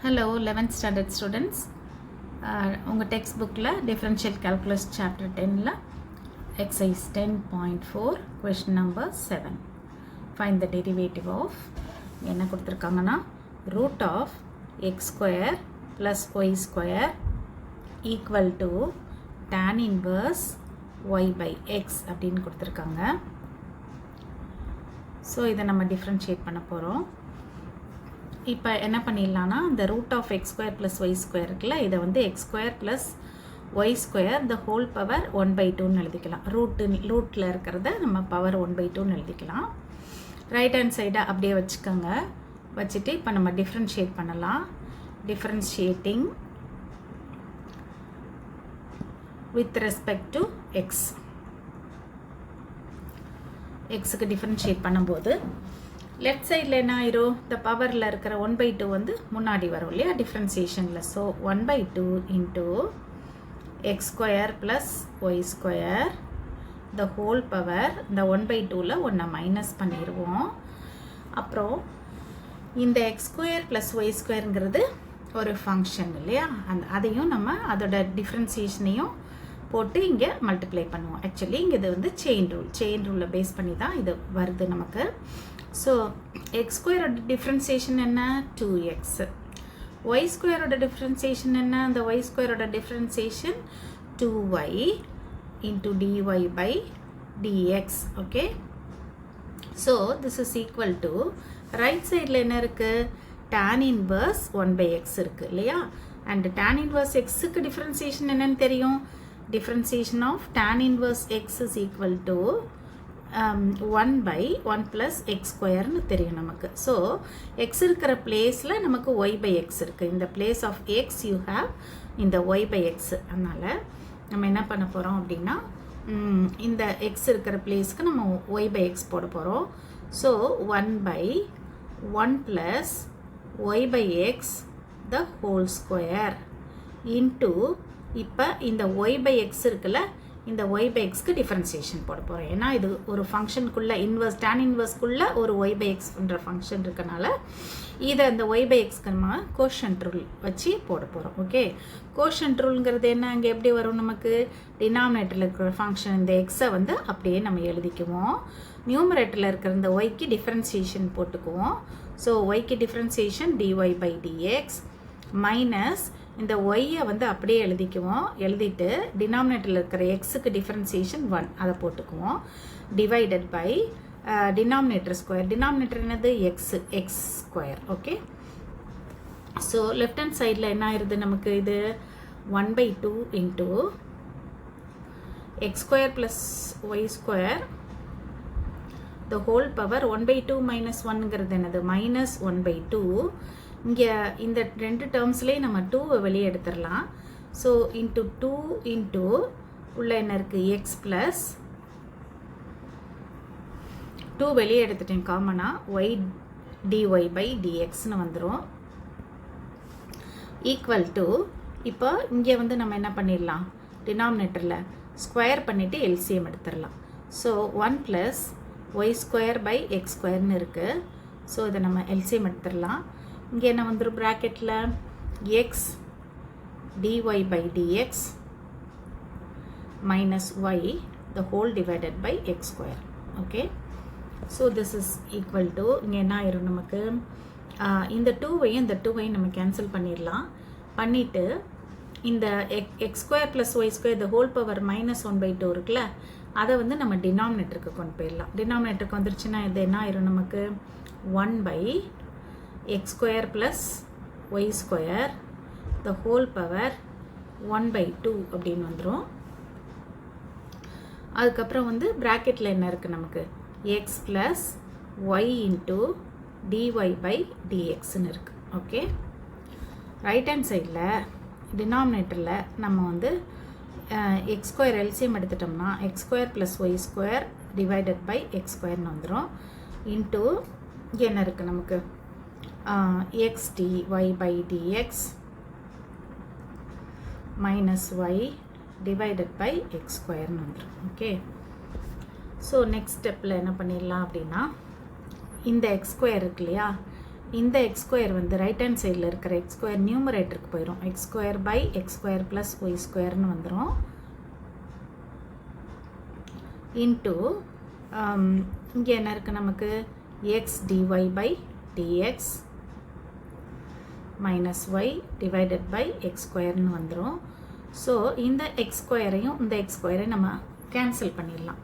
Hello 11th standard students. உங்கள் text புக்கில் differential calculus chapter 10ல் exercise 10.4 question number 7 find the derivative of என்ன கொடுத்துருக்காங்கன்னா root of x square plus y square equal to tan inverse y by x அப்படின்னு கொடுத்துருக்காங்க. So இதை நம்ம differentiate பண்ண போகிறோம். இப்போ என்ன பண்ணிடலான்னா இந்த root of x square plus y square இருக்குல்ல, இதை வந்து x square plus y square the whole power 1/2ன்னு எழுதிக்கலாம். ரூட்டில் இருக்கிறத நம்ம பவர் 1/2ன்னு எழுதிக்கலாம். ரைட் ஹேண்ட் சைடை அப்படியே வச்சுக்கோங்க. வச்சுட்டு இப்போ நம்ம டிஃப்ரென்ஷியேட் பண்ணலாம். Differentiating with respect to X. எக்ஸுக்கு டிஃப்ரென்ஷியேட் பண்ணும்போது லெஃப்ட் சைடில் என்ன ஆயிரும், இந்த பவரில் இருக்கிற 1/2 வந்து முன்னாடி வரும் இல்லையா டிஃப்ரென்சியேஷனில். So 1/2 into x square plus y square the whole power, இந்த 1/2ல் ஒன்றை மைனஸ் பண்ணிடுவோம். அப்புறம் இந்த எக்ஸ் ஸ்கொயர் ப்ளஸ் ஒய் ஸ்கொயருங்கிறது ஒரு ஃபங்க்ஷன் இல்லையா, அதையும் நம்ம அதோட டிஃப்ரென்சியேஷனையும் போட்டு இங்கே மல்டிப்ளை பண்ணுவோம். ஆக்சுவலி இங்கே இது வந்து செயின் ரூலை பேஸ் பண்ணி தான் இது வருது நமக்கு. ஸோ எக்ஸ் ஸ்கொயரோட டிஃப்ரென்சியேஷன் என்ன, 2x. ஒய் ஸ்கொயரோட டிஃப்ரென்சியேஷன் என்ன, இந்த ஒய் ஸ்கொயரோட differentiation 2y into dy by dx. Okay, so this is equal to right சைடில் என்ன இருக்குது, tan இன்வர்ஸ் 1/x இருக்குது இல்லையா. அண்ட் tan இன்வர்ஸ் எக்ஸுக்கு டிஃப்ரென்சியேஷன் என்னன்னு தெரியும், differentiation of tan inverse x is equal to 1/1 plus x square னு தெரியும் நமக்கு. ஸோ x இருக்கிற பிளேஸில் நமக்கு y by x இருக்குது. இந்த place of x you have இந்த y by x. அதனால் நம்ம என்ன பண்ண போகிறோம் அப்படின்னா இந்த x இருக்கிற பிளேஸ்க்கு நம்ம y by x போட போகிறோம். So 1/1 plus y by x the whole square into இப்போ இந்த y by x இருக்குல்ல, இந்த y by xக்கு டிஃப்ரென்சியேஷன் போட போகிறோம். ஏன்னா இது ஒரு ஃபங்க்ஷனுக்குள்ளே இன்வர்ஸ் tan இன்வர்ஸ்க்குள்ளே ஒரு y by xன்ற ஃபங்க்ஷன் இருக்கனால இதை இந்த y by xக்கு நம்ம கோஷன்ட் ரூல் வச்சு போட போகிறோம். ஓகே, கோஷன்ட் ரூலுங்கிறது என்ன, அங்கே எப்படி வரும் நமக்கு, டினாமினேட்டரில் இருக்கிற ஃபங்க்ஷன் இந்த எக்ஸை வந்து அப்படியே நம்ம எழுதிக்குவோம். நியூமரேட்டரில் இருக்கிற இந்த ஒய்க்கு டிஃப்ரென்சியேஷன் போட்டுக்குவோம். ஸோ ஒய்க்கு differentiation dy by dx minus இந்த ஒய்யை வந்து அப்படியே எழுதிக்குவோம். எழுதிட்டு டினாமினேட்டரில் இருக்கிற எக்ஸுக்கு டிஃப்ரென்சியேஷன் 1 அதை போட்டுக்குவோம். Divided by denominator square, denominator என்னது x square. Okay, so left hand சைடில் என்ன ஆயிடுது நமக்கு, இது 1/2 into x square plus y square the whole power 1/2 minus 1ங்கிறது என்னது மைனஸ் 1/2. இங்கே இந்த ரெண்டு டேர்ம்ஸ்லேயே நம்ம 2 வெளியே எடுத்துடலாம். ஸோ இன்ட்டு 2 இன்ட்டு உள்ள என்ன இருக்குது எக்ஸ் ப்ளஸ் 2 வெளியே எடுத்துட்டேன் காமனாக, ஒய் dy பை dxன்னு வந்துடும். ஈக்குவல் டு இப்போ இங்கே வந்து நம்ம என்ன பண்ணிடலாம், டினாமினேட்டரில் ஸ்கொயர் பண்ணிவிட்டு எல்சிஎம் எடுத்துடலாம். So 1 plus y square by x ஸ்கொயர்னு இருக்குது. ஸோ இதை நம்ம எல்சிஎம் எடுத்துடலாம். இங்கே என்ன வந்துடும் ப்ராக்கெட்டில் x dy by dx minus y the whole divided by x square. Okay, so this is equal to இங்கே என்ன ஆயிரும் நமக்கு, இந்த 2வையும் இந்த 2வையும் நம்ம கேன்சல் பண்ணிடலாம். பண்ணிவிட்டு இந்த x square plus y square the whole power minus 1/2 இருக்குல்ல, அதை வந்து நம்ம டினாமினேட்டருக்கு கொண்டு போயிடலாம். டினாமினேட்டருக்கு வந்துருச்சுன்னா இது என்ன ஆயிரும் நமக்கு 1/x square plus y square the whole power 1/2 அப்படின்னு வந்துடும். அதுக்கப்புறம் வந்து ப்ராக்கெட்டில் என்ன இருக்குது நமக்கு, x plus y into dy by dxன்னு இருக்குது. ஓகே, ரைட் ஹேண்ட் சைடில் டினாமினேட்டரில் நம்ம வந்து எக்ஸ் ஸ்கொயர் எல்சிஎம் எடுத்துட்டோம்னா x square plus y square divided by x ஸ்கொயர்னு வந்துடும். இன்ட்டு இங்கே என்ன இருக்குது நமக்கு x dy by dx minus y divided by x square வந்துடும். ஓகே, ஸோ நெக்ஸ்ட் ஸ்டெப்பில் என்ன பண்ணிடலாம் அப்படின்னா இந்த எக்ஸ் ஸ்கொயர் இருக்கு இல்லையா, இந்த எக்ஸ் ஸ்கொயர் வந்து ரைட் ஹேண்ட் சைடில் இருக்கிற எக்ஸ் ஸ்கொயர் நியூமரேட்டருக்கு போயிடும். X square by x square plus y ஸ்கொயர்னு வந்துடும். இன்ட்டு இங்கே என்ன இருக்குது நமக்கு x dy by dx minus y divided by x ஸ்கொயர்னு வந்துடும். ஸோ இந்த எக்ஸ் ஸ்கொயரையும் இந்த எக்ஸ் ஸ்கொயரையும் நம்ம கேன்சல் பண்ணிடலாம்.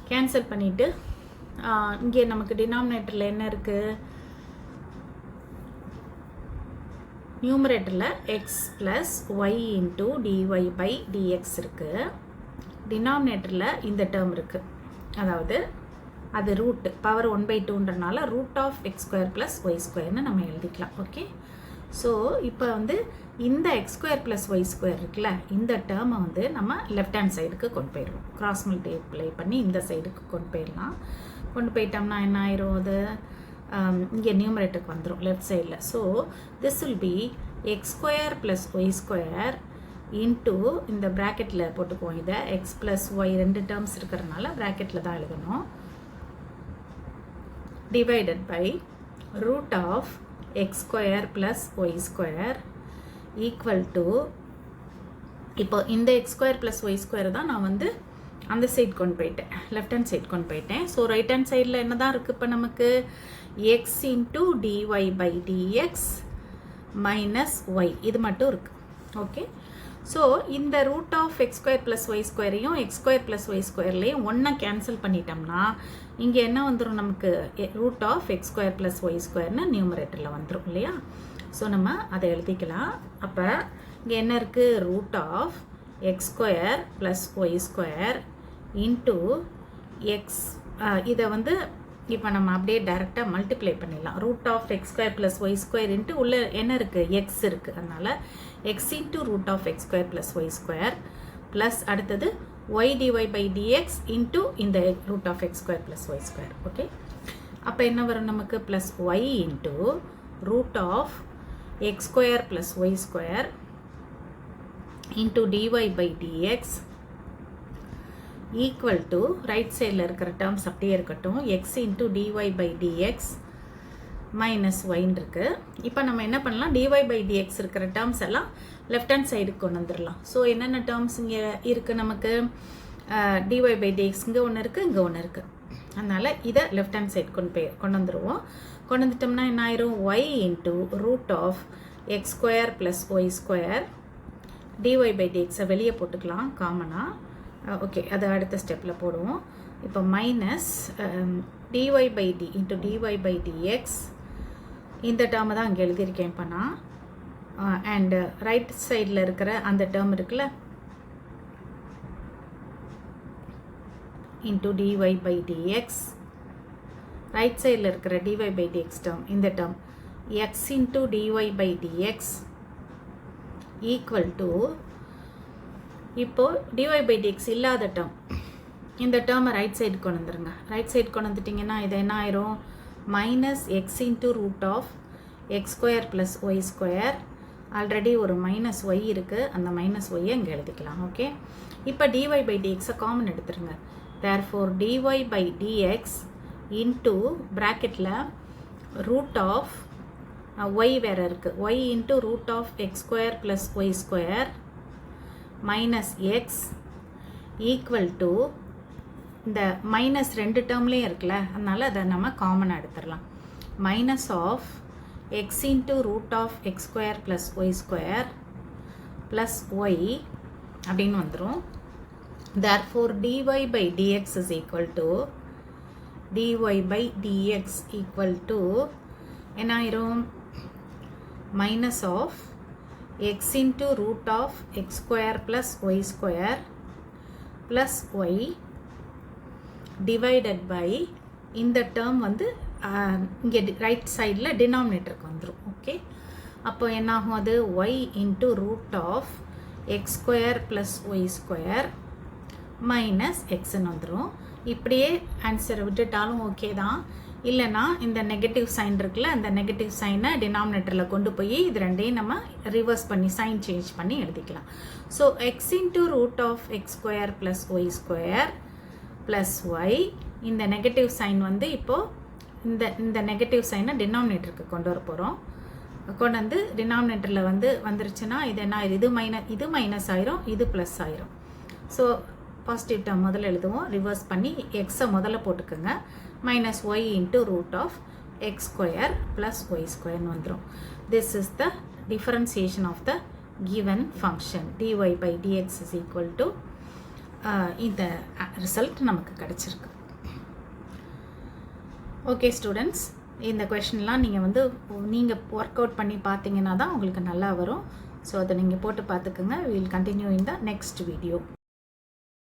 கேன்சல் பண்ணிவிட்டு இங்கே நமக்கு டினாமினேட்டரில் என்ன இருக்குது, நியூமரேட்டரில் x plus y into dy by dx இருக்குது. டினாமினேட்டரில் இந்த டேர்ம் இருக்குது, அதாவது அது ரூட் பவர் 1/2ன்றனால root of x square plus y ஸ்கொயர்னு நம்ம எழுதிக்கலாம். ஓகே, ஸோ இப்போ வந்து இந்த x square plus y square இருக்குல்ல, இந்த டேர்மை வந்து நம்ம லெஃப்ட் ஹேண்ட் சைடுக்கு கொண்டு போயிடுவோம். கிராஸ் மல்டிப்ளை பண்ணி இந்த சைடுக்கு கொண்டு போயிடலாம். கொண்டு போயிட்டோம்னா என்ன ஆயிரும், அது இங்கே நியூமரேட்டருக்கு வந்துடும் லெஃப்ட் சைடில். So this will be x square plus y square into இந்த ப்ராக்கெட்டில் போட்டுக்குவோம். இதை எக்ஸ் ப்ளஸ் ஒய் ரெண்டு டேர்ம்ஸ் இருக்கிறதுனால ப்ராக்கெட்டில் தான் எழுதணும். divided by root of x square plus y square equal to, இப்போ இந்த x square plus y square தான் நான் வந்து அந்த சைடு கொண்டு போயிட்டேன், லெஃப்ட் ஹேண்ட் சைடு கொண்டு போயிட்டேன். ஸோ ரைட் ஹேண்ட் சைடில் என்ன தான் இருக்குது இப்போ நமக்கு, x into dy by dx minus y இது மட்டும் இருக்குது. ஓகே, ஸோ இந்த root of x square plus y ஸ்கொயரையும் எக்ஸ் ஸ்கொயர் ப்ளஸ் ஒய் ஸ்கொயர்லேயும் ஒன்றா கேன்சல் பண்ணிட்டோம்னா இங்கே என்ன வந்துடும் நமக்கு, root of x square plus y ஸ்கொயர்னு நியூமரேட்டரில் வந்துடும் இல்லையா. ஸோ நம்ம அதை எழுதிக்கலாம். அப்போ இங்கே என்ன இருக்குது, root of x square plus y square into x, இதை வந்து இப்போ நம்ம அப்படியே டைரெக்டாக மல்டிப்ளை பண்ணிடலாம். Root of x square plus y square into உள்ள என்ன இருக்குது, எக்ஸ் இருக்குது, அதனால் x into root of x square plus y square plus அடுத்தது y dy by dx into இந்த root of x square plus y square. Okay, அப்போ என்ன வரும் நமக்கு, plus y into root of x square plus y square into dy by dx equal to, right சைடில் இருக்கிற terms அப்படியே இருக்கட்டும், x into dy by dx minus ஒய்ன்னு இருக்குது. இப்போ நம்ம என்ன பண்ணலாம், டிஒய் பை டிஎக்ஸ் இருக்கிற டேர்ம்ஸ் எல்லாம் லெஃப்ட் ஹேண்ட் சைடுக்கு கொண்டு வந்துடலாம். ஸோ என்னென்ன டேர்ம்ஸ் இங்கே இருக்குது நமக்கு, டிஒய் பை டிஎக்ஸ் இங்கே ஒன்று இருக்குது, இங்கே ஒன்று இருக்குது, அதனால் இதை லெஃப்ட் ஹேண்ட் சைடு கொண்டு வந்துடுவோம். கொண்டு வந்துட்டோம்னா என்ன ஆயிரும், y into root of x square plus y square dy by டிஎக்ஸை வெளியே போட்டுக்கலாம் காமனாக. ஓகே, அதை அடுத்த ஸ்டெப்பில் போடுவோம். இப்போ minus dy by d into dy by dx, இந்த டேர்மை தான் இங்கே எழுதியிருக்கேன் இப்போ நான். அண்டு ரைட் சைடில் இருக்கிற அந்த டேர்ம் இருக்குல்ல, into dy by dx, right சைடில் இருக்கிற டிஒய் பை டிஎக்ஸ் டேர்ம், இந்த term x into dy by dx equal to, இப்போது டிஒய் பை டிஎக்ஸ் இல்லாத டேர்ம், இந்த டேர்மை ரைட் சைடு கொண்டு வந்துருங்க. ரைட் சைடு கொண்டு வந்துட்டிங்கன்னா இது என்ன ஆயிரும், minus x into root of x square plus y square, already ஒரு மைனஸ் ஒய் இருக்குது, அந்த மைனஸ் ஒய்யை இங்கே எழுதிக்கலாம். ஓகே, இப்போ டிஒய் பை டிஎக்ஸை காமன் எடுத்துருங்க. Therefore dy by dx into ப்ராக்கெட்டில் ரூட் ஆஃப் ஒய் வேறு இருக்குது, y into root of x square plus y square minus x equal to, இந்த மைனஸ் ரெண்டு டேர்ம்லேயும் இருக்குல்ல, அதனால் அதை நம்ம காமனாக எடுத்துடலாம். Minus of x into root of x square plus y square plus y அப்படின்னு வந்துடும். Therefore dy by dx is equal to, dy by dx equal to என்ன ஆயிரும், minus of x into root of x square plus y square plus y divided by, இந்த term வந்து இங்கே right சைடில் டினாமினேட்டருக்கு வந்துடும். Okay, அப்போ என்னாகும், அது y into root of x square plus y square minus எக்ஸ்ன்னு வந்துடும். இப்படியே ஆன்சரை விட்டுட்டாலும் ஓகே தான். இல்லைனா இந்த நெகட்டிவ் சைன் இருக்குல்ல, அந்த நெகட்டிவ் சைனை டினாமினேட்டரில் கொண்டு போய் இது ரெண்டையும் நம்ம ரிவர்ஸ் பண்ணி சைன் சேஞ்ச் பண்ணி எழுதிக்கலாம். So x into root of x square plus y square plus y, இந்த நெகட்டிவ் சைன் வந்து இப்போது இந்த நெகட்டிவ் சைனை டினாமினேட்டருக்கு கொண்டு வர போகிறோம். கொண்டு வந்து டினாமினேட்டரில் வந்துருச்சுன்னா இது என்ன, இது மைனஸ் ஆயிரும், இது ப்ளஸ் ஆயிரும். ஸோ பாசிட்டிவ் டேர்ம் முதல்ல எழுதுவோம், ரிவர்ஸ் பண்ணி எக்ஸை முதல்ல போட்டுக்கோங்க. Minus y into root of x square plus y ஸ்கொயர்னு வந்துடும். This is the differentiation of the given function dy by dx is equal to இந்த ரிசல்ட் நமக்கு கிடச்சிருக்கு. ஓகே ஸ்டூடெண்ட்ஸ், இந்த கொஷின்லாம் நீங்கள் ஒர்க் அவுட் பண்ணி பார்த்தீங்கன்னா தான் உங்களுக்கு நல்லா வரும். ஸோ அதை நீங்கள் போட்டு பார்த்துக்குங்க. we will continue in the next video.